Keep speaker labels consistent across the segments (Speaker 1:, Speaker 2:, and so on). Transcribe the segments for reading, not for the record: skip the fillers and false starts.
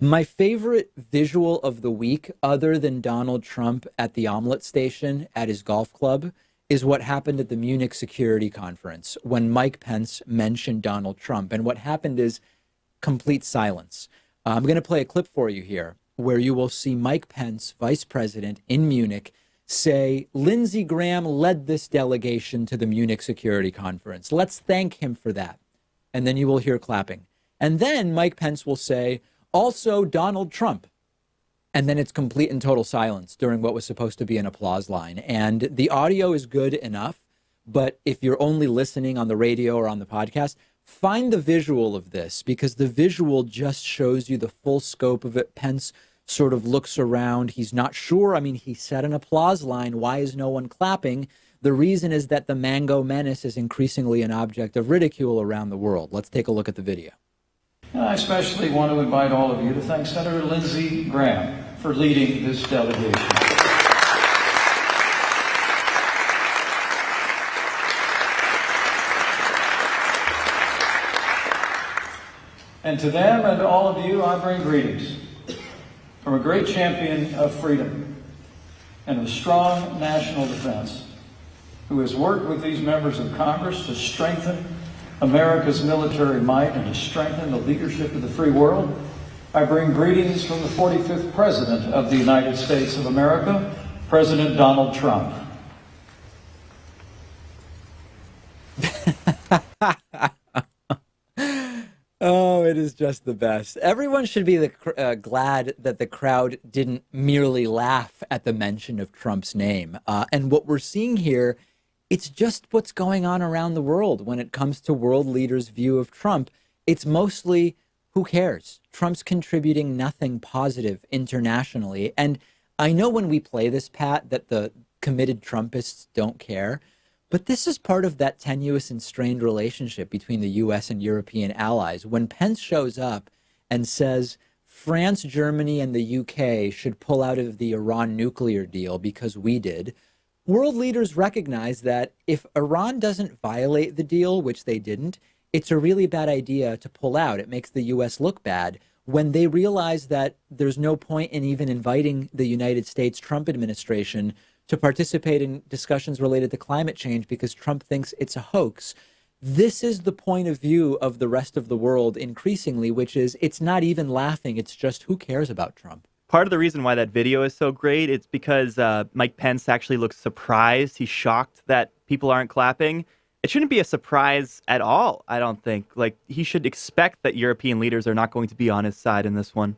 Speaker 1: My favorite visual of the week, other than Donald Trump at the omelet station at his golf club, is what happened at the Munich Security Conference when Mike Pence mentioned Donald Trump. And what happened is complete silence. I'm going to play a clip for you here where you will see Mike Pence, vice president in Munich, say Lindsey Graham led this delegation to the Munich Security Conference. Let's thank him for that. And then you will hear clapping. And then Mike Pence will say, also Donald Trump. And then it's complete and total silence during what was supposed to be an applause line. And the audio is good enough, but if you're only listening on the radio or on the podcast, find the visual of this, because the visual just shows you the full scope of it. Pence sort of looks around. He's not sure. I mean, he said an applause line. Why is no one clapping? The reason is that the Mango Menace is increasingly an object of ridicule around the world. Let's take a look at the video.
Speaker 2: And I especially want to invite all of you to thank Senator Lindsey Graham for leading this delegation. And to them and to all of you, I bring greetings from a great champion of freedom and of strong national defense, who has worked with these members of Congress to strengthen America's military might and to strengthen the leadership of the free world. I bring greetings from the 45th President of the United States of America, President Donald Trump.
Speaker 1: Oh, it is just the best. Everyone should be glad that the crowd didn't merely laugh at the mention of Trump's name. And what we're seeing here, it's just what's going on around the world when it comes to world leaders' view of Trump. It's mostly, who cares? Trump's contributing nothing positive internationally. And I know when we play this, Pat, that the committed Trumpists don't care. But this is part of that tenuous and strained relationship between the U.S. and European allies. When Pence shows up and says France, Germany, and the U.K. should pull out of the Iran nuclear deal because we did, world leaders recognize that if Iran doesn't violate the deal, which they didn't, it's a really bad idea to pull out. It makes the U.S. look bad. When they realize that there's no point in even inviting the United States Trump administration to participate in discussions related to climate change because Trump thinks it's a hoax. This is the point of view of the rest of the world increasingly, which is it's not even laughing. It's just who cares about Trump?
Speaker 3: Part of the reason why that video is so great, it's because Mike Pence actually looks surprised. He's shocked that people aren't clapping. It shouldn't be a surprise at all, I don't think. Like, he should expect that European leaders are not going to be on his side in this one.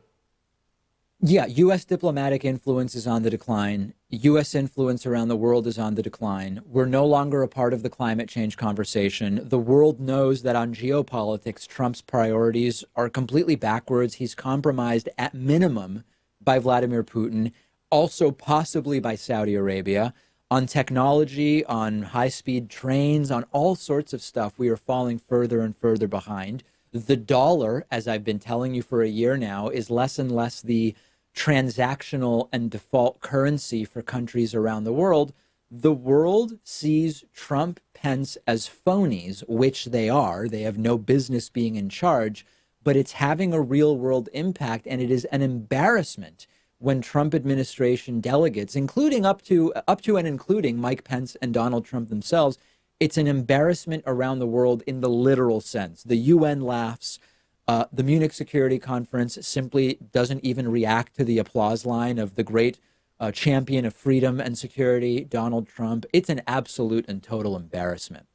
Speaker 1: Yeah, U.S. diplomatic influence is on the decline. U.S. influence around the world is on the decline. We're no longer a part of the climate change conversation. The world knows that on geopolitics, Trump's priorities are completely backwards. He's compromised at minimum by Vladimir Putin, also possibly by Saudi Arabia. On technology, on high-speed trains, on all sorts of stuff, we are falling further and further behind. The dollar, as I've been telling you for a year now, is less and less the transactional and default currency for countries around the world. The world sees Trump, Pence as phonies, which they are. They have no business being in charge, but it's having a real world impact. And it is an embarrassment when Trump administration delegates, including up to and including Mike Pence and Donald Trump themselves, it's an embarrassment around the world in the literal sense. The UN laughs. The Munich Security Conference simply doesn't even react to the applause line of the great champion of freedom and security, Donald Trump. It's an absolute and total embarrassment.